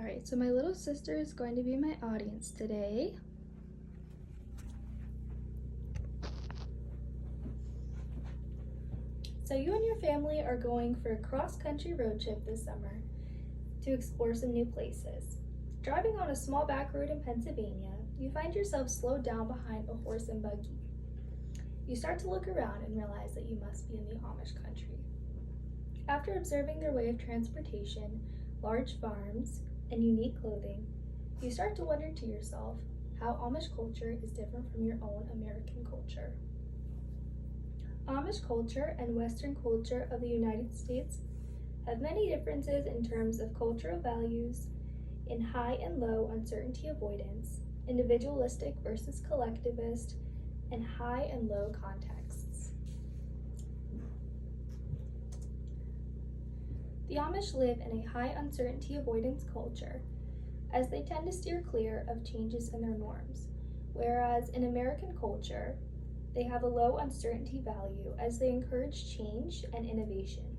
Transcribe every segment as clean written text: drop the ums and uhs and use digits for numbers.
Alright, so my little sister is going to be my audience today. So you and your family are going for a cross-country road trip this summer to explore some new places. Driving on a small back road in Pennsylvania, you find yourself slowed down behind a horse and buggy. You start to look around and realize that you must be in the Amish country. After observing their way of transportation, large farms, and unique clothing, you start to wonder to yourself how Amish culture is different from your own American culture. Amish culture and Western culture of the United States have many differences in terms of cultural values, in high and low uncertainty avoidance, individualistic versus collectivist, and high and low contexts. The Amish live in a high uncertainty avoidance culture, as they tend to steer clear of changes in their norms, whereas in American culture, they have a low uncertainty value as they encourage change and innovation.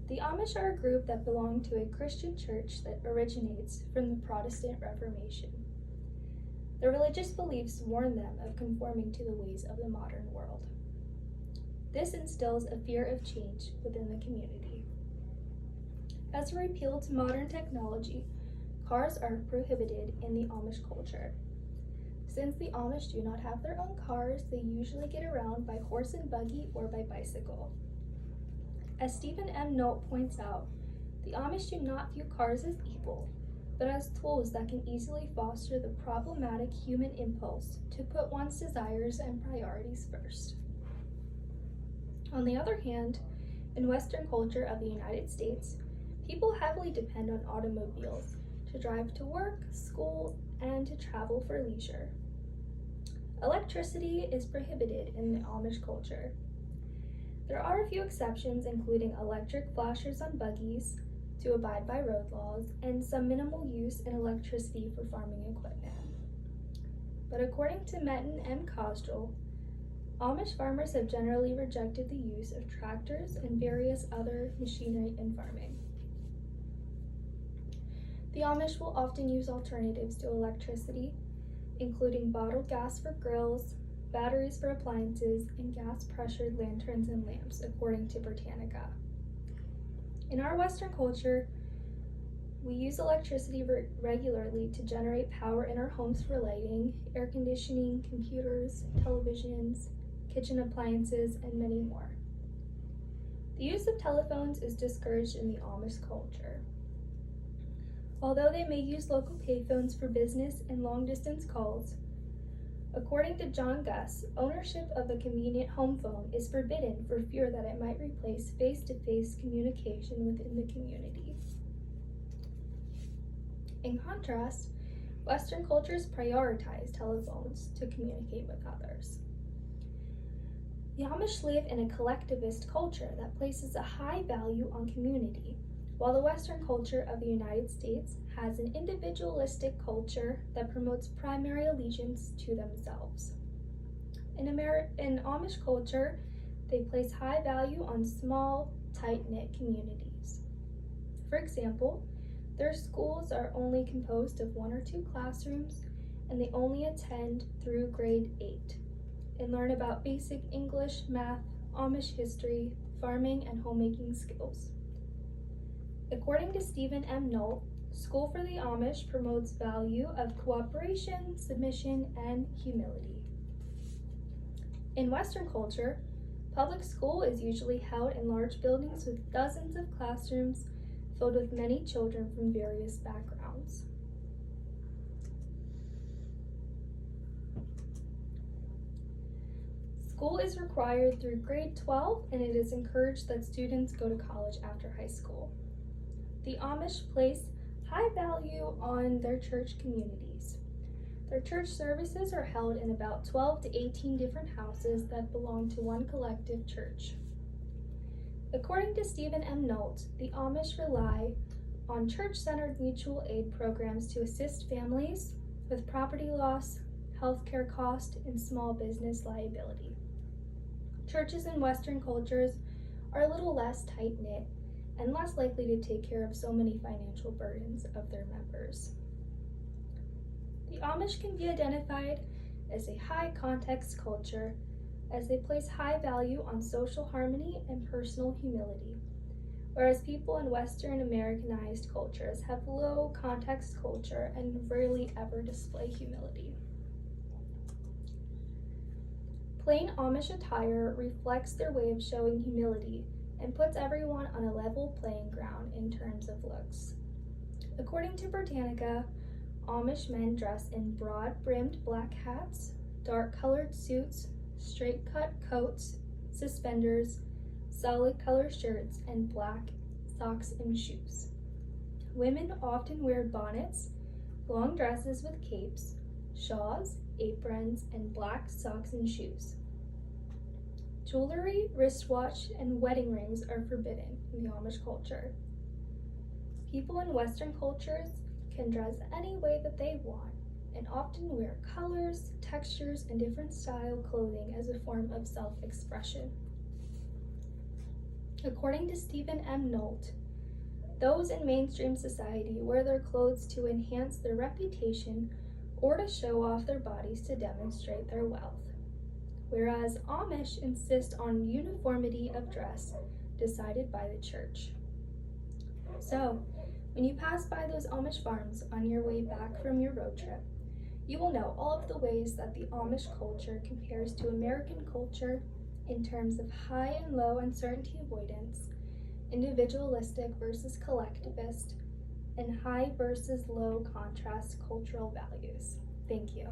The Amish are a group that belong to a Christian church that originates from the Protestant Reformation. Their religious beliefs warn them of conforming to the ways of the modern world. This instills a fear of change within the community. As a repeal to modern technology, cars are prohibited in the Amish culture. Since the Amish do not have their own cars, they usually get around by horse and buggy or by bicycle. As Stephen M. Nolt points out, the Amish do not view cars as evil, but as tools that can easily foster the problematic human impulse to put one's desires and priorities first. On the other hand, in Western culture of the United States, people heavily depend on automobiles to drive to work, school, and to travel for leisure. Electricity is prohibited in the Amish culture. There are a few exceptions, including electric flashers on buggies to abide by road laws and some minimal use in electricity for farming equipment. But according to Metin M. Kostrel, Amish farmers have generally rejected the use of tractors and various other machinery in farming. The Amish will often use alternatives to electricity, including bottled gas for grills, batteries for appliances, and gas-pressured lanterns and lamps, according to Britannica. In our Western culture, we use electricity regularly to generate power in our homes for lighting, air conditioning, computers, televisions, kitchen appliances, and many more. The use of telephones is discouraged in the Amish culture. Although they may use local payphones for business and long-distance calls, according to John Guss, ownership of a convenient home phone is forbidden for fear that it might replace face-to-face communication within the community. In contrast, Western cultures prioritize telephones to communicate with others. The Amish live in a collectivist culture that places a high value on community, while the Western culture of the United States has an individualistic culture that promotes primary allegiance to themselves. In Amish culture, they place high value on small, tight-knit communities. For example, their schools are only composed of 1 or 2 classrooms, and they only attend through grade 8 and learn about basic English, math, Amish history, farming, and homemaking skills. According to Stephen M. Nolt, School for the Amish promotes value of cooperation, submission, and humility. In Western culture, public school is usually held in large buildings with dozens of classrooms filled with many children from various backgrounds. School is required through grade 12, and it is encouraged that students go to college after high school. The Amish place high value on their church communities. Their church services are held in about 12 to 18 different houses that belong to one collective church. According to Stephen M. Nolt, the Amish rely on church-centered mutual aid programs to assist families with property loss, healthcare cost, and small business liability. Churches in Western cultures are a little less tight-knit, and less likely to take care of so many financial burdens of their members. The Amish can be identified as a high context culture as they place high value on social harmony and personal humility, whereas people in Western Americanized cultures have low context culture and rarely ever display humility. Plain Amish attire reflects their way of showing humility and puts everyone on a level playing ground in terms of looks. According to Britannica, Amish men dress in broad-brimmed black hats, dark-colored suits, straight-cut coats, suspenders, solid-color shirts, and black socks and shoes. Women often wear bonnets, long dresses with capes, shawls, aprons, and black socks and shoes. Jewelry, wristwatch, and wedding rings are forbidden in the Amish culture. People in Western cultures can dress any way that they want and often wear colors, textures, and different style clothing as a form of self-expression. According to Stephen M. Nolt, those in mainstream society wear their clothes to enhance their reputation or to show off their bodies to demonstrate their wealth, whereas Amish insist on uniformity of dress decided by the church. So, when you pass by those Amish farms on your way back from your road trip, you will know all of the ways that the Amish culture compares to American culture in terms of high and low uncertainty avoidance, individualistic versus collectivist, and high versus low contrast cultural values. Thank you.